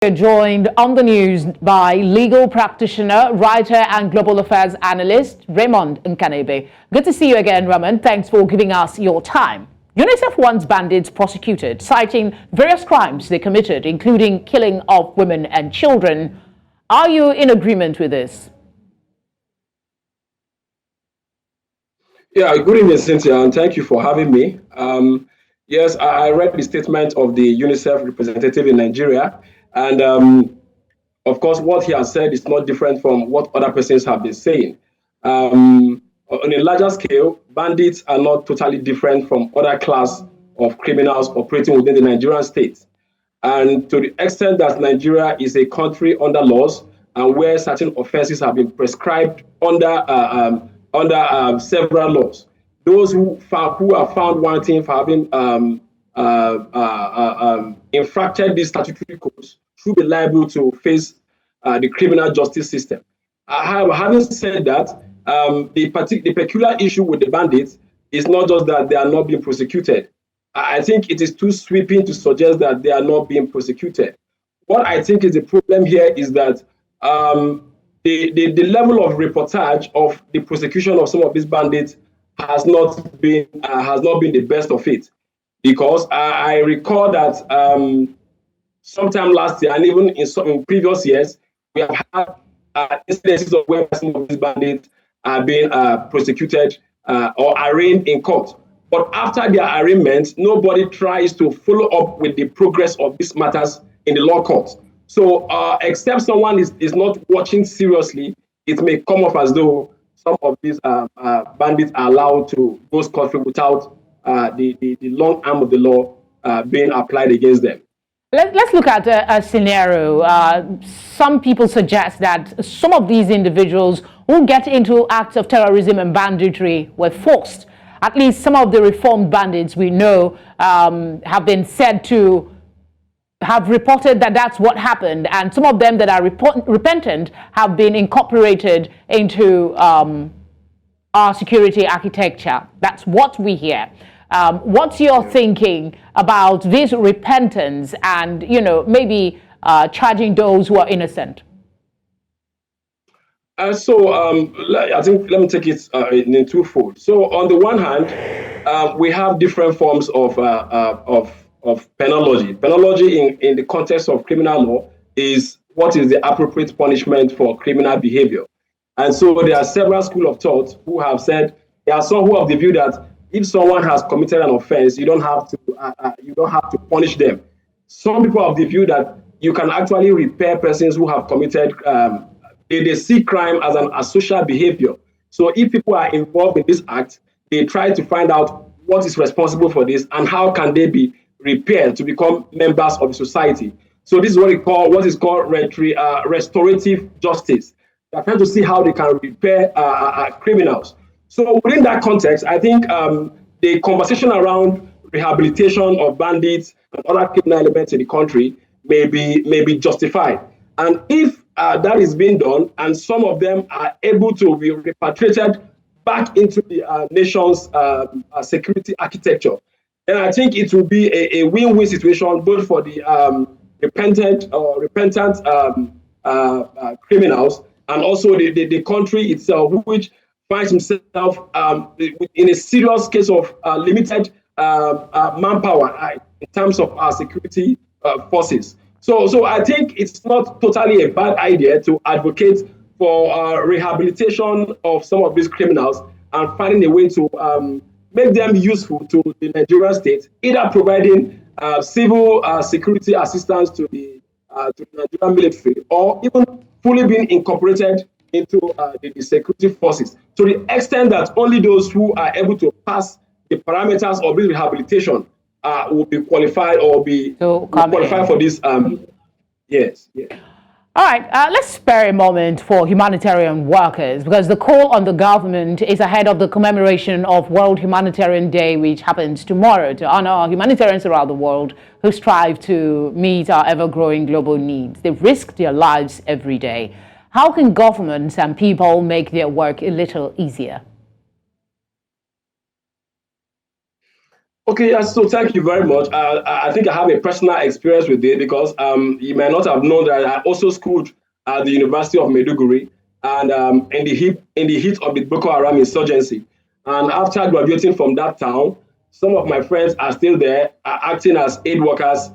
We're joined on the news by legal practitioner, writer, and global affairs analyst Raymond Nkanebe. Good to see you again, Raymond. Thanks for giving us your time. UNICEF wants bandits prosecuted, citing various crimes they committed, including killing of women and children. Are you in agreement with this? Yeah, good evening, Cynthia, and thank you for having me. Yes, I read the statement of the UNICEF representative in Nigeria, and of course, what he has said is not different from what other persons have been saying. On a larger scale, bandits are not totally different from other class of criminals operating within the Nigerian state. And to the extent that Nigeria is a country under laws and where certain offenses have been prescribed under several laws, those who are found wanting for having infracted these statutory codes should be liable to face the criminal justice system. Having said that, the peculiar issue with the bandits is not just that they are not being prosecuted. I think it is too sweeping to suggest that they are not being prosecuted. What I think is the problem here is that the level of reportage of the prosecution of some of these bandits has not been the best of it, because I recall that sometime last year and even in previous years we have had incidences of where some of these bandits are being prosecuted or arraigned in court. But after their arraignment, nobody tries to follow up with the progress of these matters in the law courts. So except someone is not watching seriously, it may come off as though some of these bandits are allowed to go scot-free without the long arm of the law being applied against them. Let's look at a scenario. Some people suggest that some of these individuals who get into acts of terrorism and banditry were forced. At least some of the reformed bandits we know have been said to have reported that that's what happened, and some of them that are repentant have been incorporated into our security architecture. That's what we hear. What's your thinking about this repentance and, maybe charging those who are innocent? I think let me take it in twofold. So on the one hand, we have different forms of penology. Penology in the context of criminal law is what is the appropriate punishment for criminal behavior. And so there are several schools of thought who have said, there are some who have the view that if someone has committed an offense, you don't have to punish them. Some people have the view that you can actually repair persons who have committed they see crime as an asocial behavior. So if people are involved in this act, they try to find out what is responsible for this and how can they be repaired to become members of the society. So this is what is called restorative justice. They're trying to see how they can repair criminals. So within that context, I think the conversation around rehabilitation of bandits and other criminal elements in the country may be justified. And if that is being done, and some of them are able to be repatriated back into the nation's security architecture, then I think it will be a win-win situation both for the repentant criminals and also the country itself, which finds himself in a serious case of limited manpower in terms of our security forces. So I think it's not totally a bad idea to advocate for rehabilitation of some of these criminals and finding a way to make them useful to the Nigerian state, either providing civil security assistance to the Nigerian military, or even fully being incorporated into the security forces, to the extent that only those who are able to pass the parameters of this rehabilitation will be qualified or qualified for this. Yes. All right, let's spare a moment for humanitarian workers, because the call on the government is ahead of the commemoration of World Humanitarian Day, which happens tomorrow, to honor humanitarians around the world who strive to meet our ever-growing global needs. They risk their lives every day. How can governments and people make their work a little easier? Okay, yes, so thank you very much. I think I have a personal experience with it because you may not have known that I also schooled at the University of Maiduguri and in the heat of the Boko Haram insurgency. And after graduating from that town, some of my friends are still there, acting as aid workers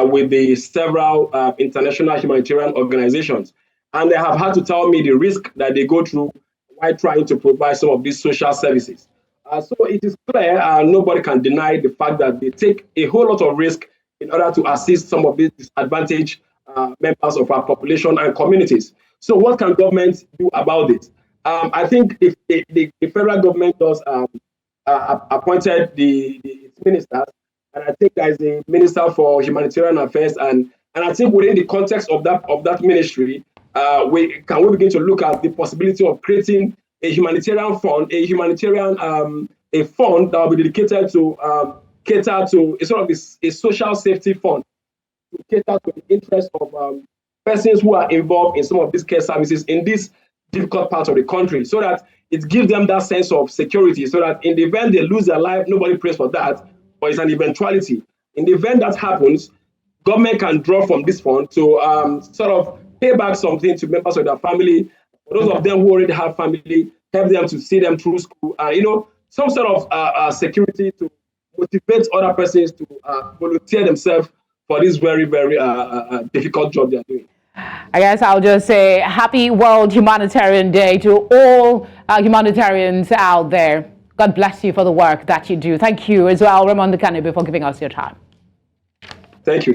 with the several international humanitarian organizations. And they have had to tell me the risk that they go through while trying to provide some of these social services. So it is clear, and nobody can deny the fact that they take a whole lot of risk in order to assist some of these disadvantaged members of our population and communities. So what can government do about this? I think if the federal government does appointed its ministers, and I think there is a minister for humanitarian affairs, and I think within the context of that ministry, we begin to look at the possibility of creating a humanitarian fund, a fund that will be dedicated to cater to a sort of a social safety fund to cater to the interest of persons who are involved in some of these care services in this difficult part of the country, so that it gives them that sense of security, so that in the event they lose their life, nobody prays for that, but it's an eventuality. In the event that happens, government can draw from this fund to sort of pay back something to members of their family. For those of them who already have family, help them to see them through school, some sort of security to motivate other persons to volunteer themselves for this very, very difficult job they're doing. I guess I'll just say happy World Humanitarian Day to all humanitarians out there. God bless you for the work that you do. Thank you as well, Raymond Kanebe, for giving us your time. Thank you.